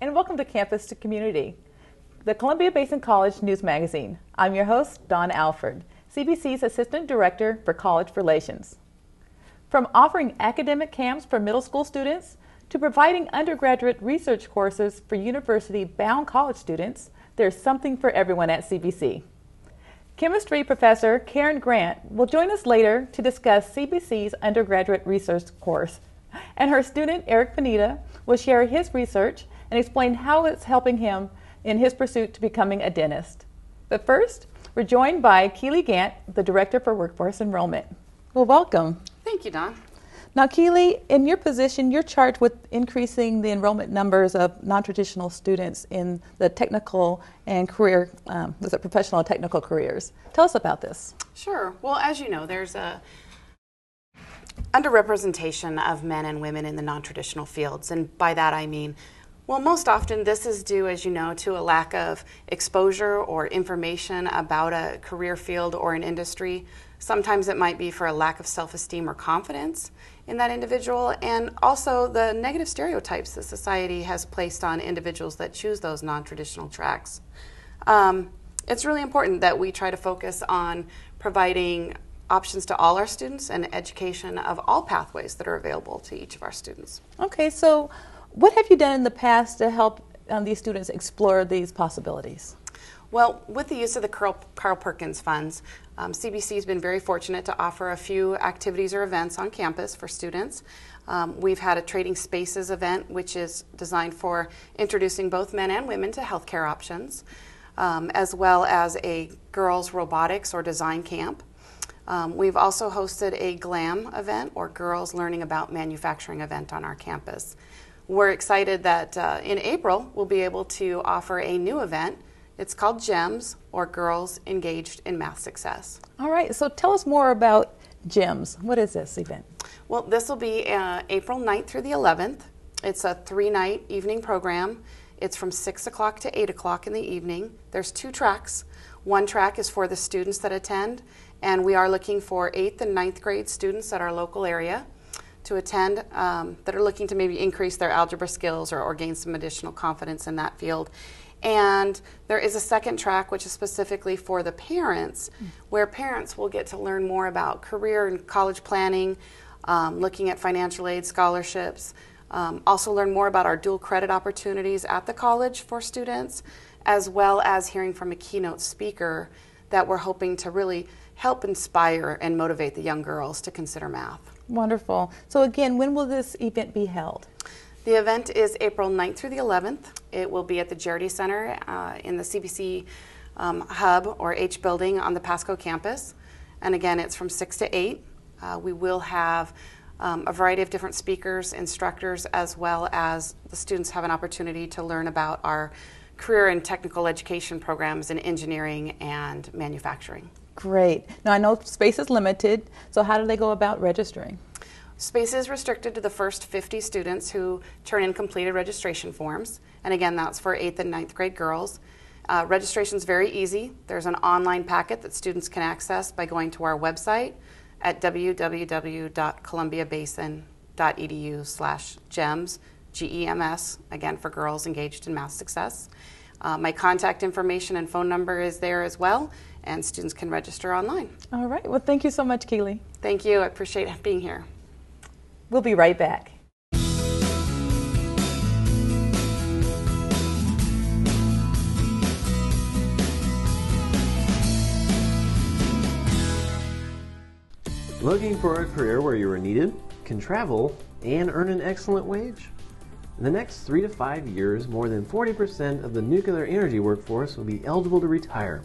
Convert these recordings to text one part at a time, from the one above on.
and welcome to Campus to Community, the Columbia Basin College News Magazine. I'm your host, Dawn Alford, CBC's Assistant Director for College Relations. From offering academic camps for middle school students to providing undergraduate research courses for university-bound college students, there's something for everyone at CBC. Chemistry professor Karen Grant will join us later to discuss CBC's undergraduate research course, and her student Eric Panetta will share his research and explain how it's helping him in his pursuit to becoming a dentist. But first, we're joined by Keely Gant, the Director for Workforce Enrollment. Well, welcome. Thank you, Dawn. Now, Keely, in your position, you're charged with increasing the enrollment numbers of non-traditional students in the technical and professional and technical careers. Tell us about this. Sure. Well, as you know, there's a underrepresentation of men and women in the non-traditional fields, and by that I mean, well, most often this is due, as you know, to a lack of exposure or information about a career field or an industry. Sometimes it might be for a lack of self-esteem or confidence in that individual, and also the negative stereotypes that society has placed on individuals that choose those non-traditional tracks. It's really important that we try to focus on providing options to all our students and education of all pathways that are available to each of our students. Okay, so what have you done in the past to help these students explore these possibilities? Well, with the use of the Carl Perkins funds, CBC has been very fortunate to offer a few activities or events on campus for students. We've had a Trading Spaces event, which is designed for introducing both men and women to healthcare options, as well as a girls robotics or design camp. We've also hosted a GLAM event, or Girls Learning About Manufacturing event, on our campus. We're excited that in April we'll be able to offer a new event. It's called GEMS, or Girls Engaged in Math Success. All right, so tell us more about GEMS. What is this event? Well, this will be April 9th through the 11th. It's a 3-night evening program. It's from 6 o'clock to 8 o'clock in the evening. There's 2 tracks. One track is for the students that attend, and we are looking for 8th and 9th grade students at our local area to attend that are looking to maybe increase their algebra skills or gain some additional confidence in that field. And there is a second track, which is specifically for the parents, where parents will get to learn more about career and college planning, looking at financial aid scholarships, also learn more about our dual credit opportunities at the college for students, as well as hearing from a keynote speaker that we're hoping to really help inspire and motivate the young girls to consider math. Wonderful. So again, when will this event be held? The event is April 9th through the 11th. It will be at the Jardy Center in the CBC Hub or H building on the Pasco campus. And again, it's from 6 to 8. We will have a variety of different speakers, instructors, as well as the students have an opportunity to learn about our career and technical education programs in engineering and manufacturing. Great. Now I know space is limited, so how do they go about registering? Space is restricted to the first 50 students who turn in completed registration forms. And again, that's for 8th and 9th grade girls. Registration is very easy. There's an online packet that students can access by going to our website at www.columbiabasin.edu/GEMS, GEMS, again for Girls Engaged in Math Success. My contact information and phone number is there as well, and students can register online. All right. Well, thank you so much, Keely. Thank you. I appreciate being here. We'll be right back. Looking for a career where you are needed, can travel, and earn an excellent wage? In the next 3 to 5 years, more than 40% of the nuclear energy workforce will be eligible to retire.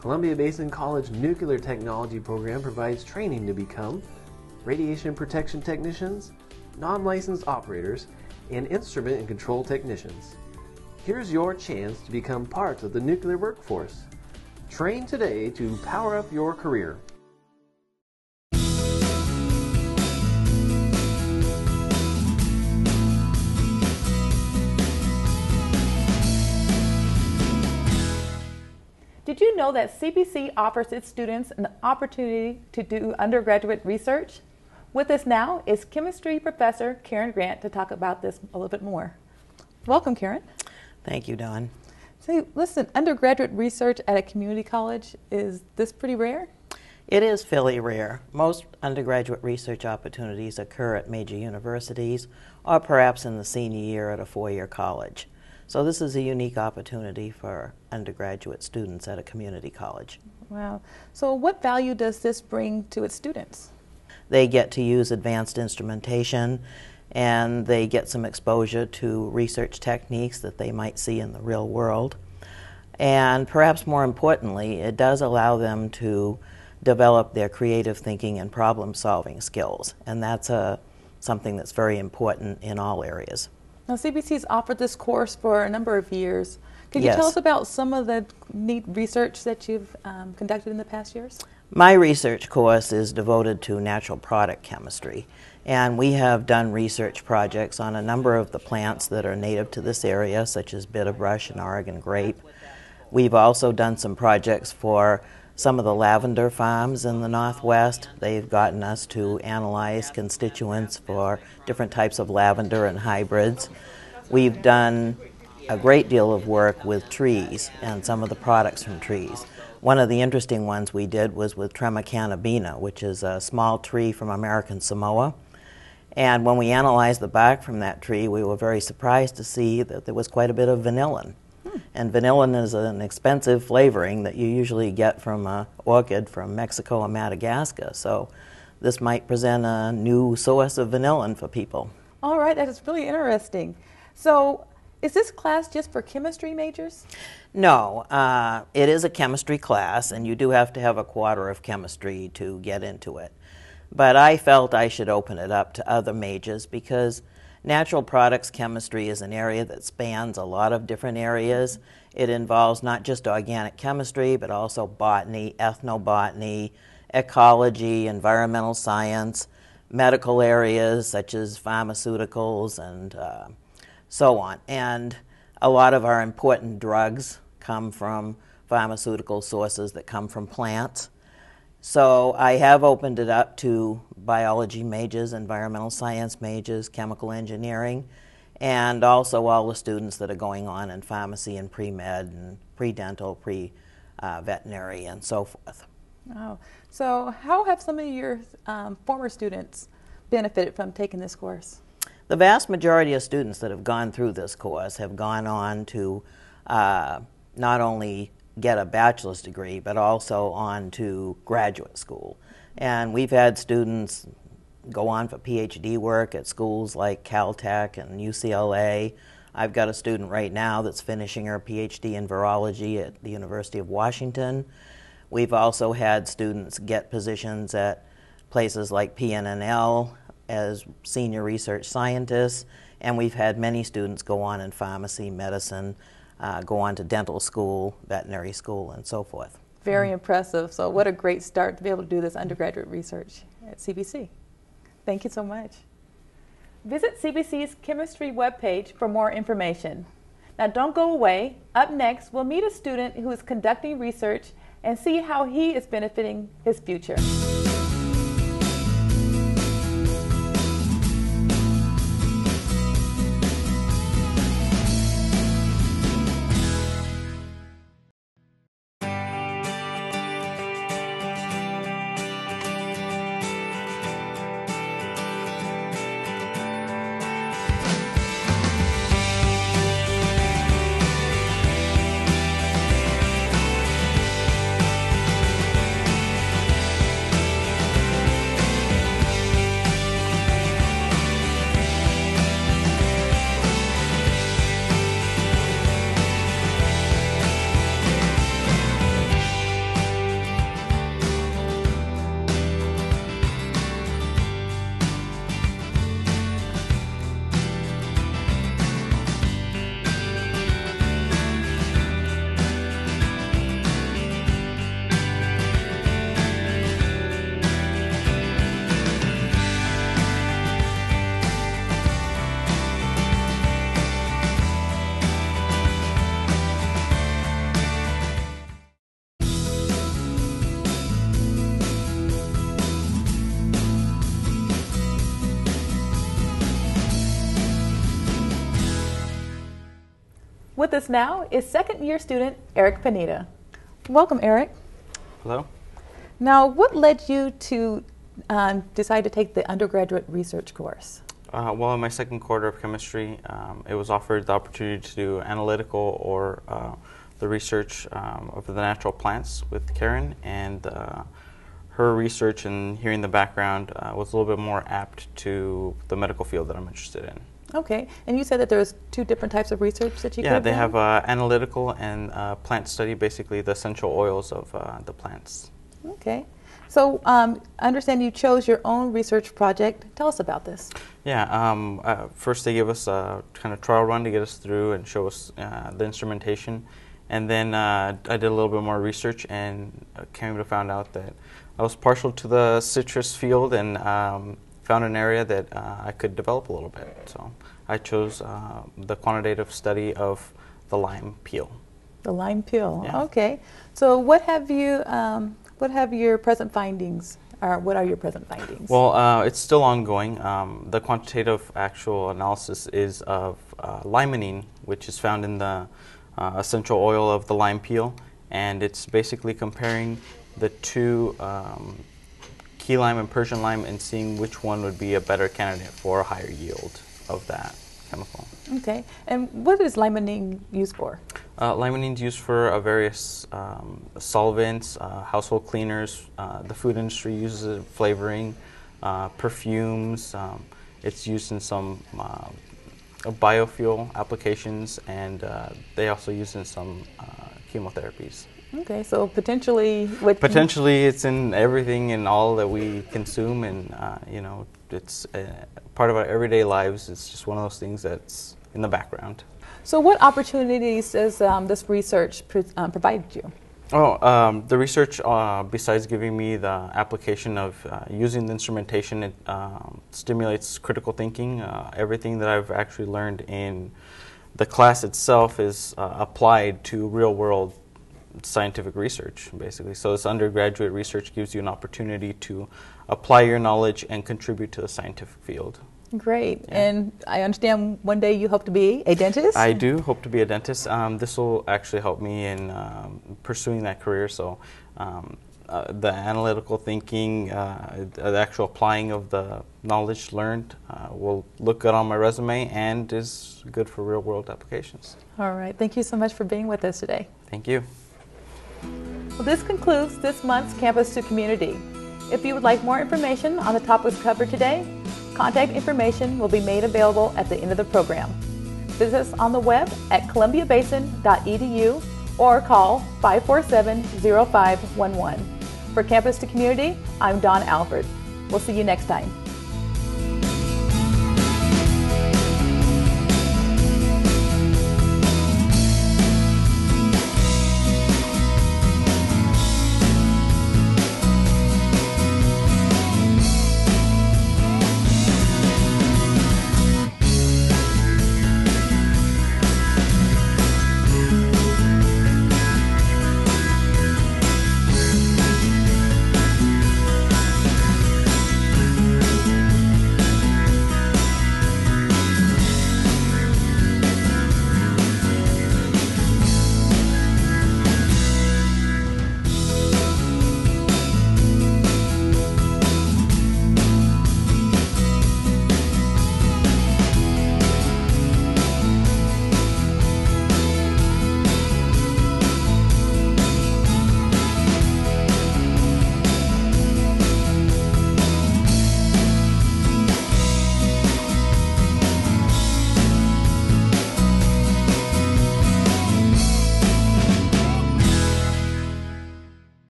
Columbia Basin College Nuclear Technology Program provides training to become radiation protection technicians, non-licensed operators, and instrument and control technicians. Here's your chance to become part of the nuclear workforce. Train today to power up your career. Did you know that CBC offers its students an opportunity to do undergraduate research? With us now is chemistry professor Karen Grant to talk about this a little bit more. Welcome, Karen. Thank you, Dawn. So listen, undergraduate research at a community college, is this pretty rare? It is fairly rare. Most undergraduate research opportunities occur at major universities or perhaps in the senior year at a four-year college. So this is a unique opportunity for undergraduate students at a community college. Wow. So what value does this bring to its students? They get to use advanced instrumentation, and they get some exposure to research techniques that they might see in the real world. And perhaps more importantly, it does allow them to develop their creative thinking and problem-solving skills, and that's something that's very important in all areas. Now, CBC's offered this course for a number of years. Could you tell us about some of the neat research that you've conducted in the past years? My research course is devoted to natural product chemistry, and we have done research projects on a number of the plants that are native to this area, such as bitterbrush and Oregon grape. We've also done some projects for some of the lavender farms in the Northwest. They've gotten us to analyze constituents for different types of lavender and hybrids. We've done a great deal of work with trees and some of the products from trees. One of the interesting ones we did was with Trema cannabina, which is a small tree from American Samoa. And when we analyzed the bark from that tree, we were very surprised to see that there was quite a bit of vanillin. And vanillin is an expensive flavoring that you usually get from an orchid from Mexico and Madagascar. So this might present a new source of vanillin for people. All right, that is really interesting. So is this class just for chemistry majors? No, it is a chemistry class, and you do have to have a quarter of chemistry to get into it. But I felt I should open it up to other majors because natural products chemistry is an area that spans a lot of different areas. It involves not just organic chemistry, but also botany, ethnobotany, ecology, environmental science, medical areas such as pharmaceuticals and so on. And a lot of our important drugs come from pharmaceutical sources that come from plants. So I have opened it up to biology majors, environmental science majors, chemical engineering, and also all the students that are going on in pharmacy and pre-med and pre-dental, pre-veterinary, and so forth. Oh, so how have some of your former students benefited from taking this course? The vast majority of students that have gone through this course have gone on to not only get a bachelor's degree, but also on to graduate school. And we've had students go on for PhD work at schools like Caltech and UCLA. I've got a student right now that's finishing her PhD in virology at the University of Washington. We've also had students get positions at places like PNNL as senior research scientists, and we've had many students go on in pharmacy, medicine, go on to dental school, veterinary school, and so forth. Very impressive. So what a great start to be able to do this undergraduate research at CBC. Thank you so much. Visit CBC's chemistry webpage for more information. Now don't go away. Up next, we'll meet a student who is conducting research and see how he is benefiting his future. With us now is second-year student Eric Pineda. Welcome, Eric. Hello. Now, what led you to decide to take the undergraduate research course? Well, in my second quarter of chemistry, it was offered the opportunity to do analytical or the research of the natural plants with Karen, and her research and hearing the background was a little bit more apt to the medical field that I'm interested in. Okay, and you said that there's two different types of research that you could have they done? have analytical and plant study, basically the essential oils of the plants. Okay, so I understand you chose your own research project. Tell us about this. Yeah, first they give us a kind of trial run to get us through and show us the instrumentation. And then I did a little bit more research and came to find out that I was partial to the citrus field and found an area that I could develop a little bit. So I chose the quantitative study of the lime peel. The lime peel. Yeah. Okay. So what have your present findings, or what are your present findings? Well, it's still ongoing. The quantitative actual analysis is of limonene, which is found in the essential oil of the lime peel, and it's basically comparing the two key lime and Persian lime and seeing which one would be a better candidate for a higher yield of that chemical. Okay, and what is limonene used for? Limonene is used for various solvents, household cleaners. The food industry uses it, flavoring, perfumes. It's used in some biofuel applications, and they also use it in some chemotherapies. Okay, so potentially Potentially it's in everything and all that we consume, and you know, it's part of our everyday lives. It's just one of those things that's in the background. So what opportunities does this research provide you? Oh, the research, besides giving me the application of using the instrumentation, it stimulates critical thinking. Everything that I've actually learned in the class itself is applied to real-world scientific research, basically. So this undergraduate research gives you an opportunity to apply your knowledge and contribute to the scientific field. Great. Yeah. And I understand one day you hope to be a dentist? I do hope to be a dentist. This will actually help me in pursuing that career. So the analytical thinking, the actual applying of the knowledge learned will look good on my resume and is good for real world applications. All right. Thank you so much for being with us today. Thank you. Well, this concludes this month's Campus to Community. If you would like more information on the topics covered today, contact information will be made available at the end of the program. Visit us on the web at columbiabasin.edu or call 547-0511. For Campus to Community, I'm Dawn Alford. We'll see you next time.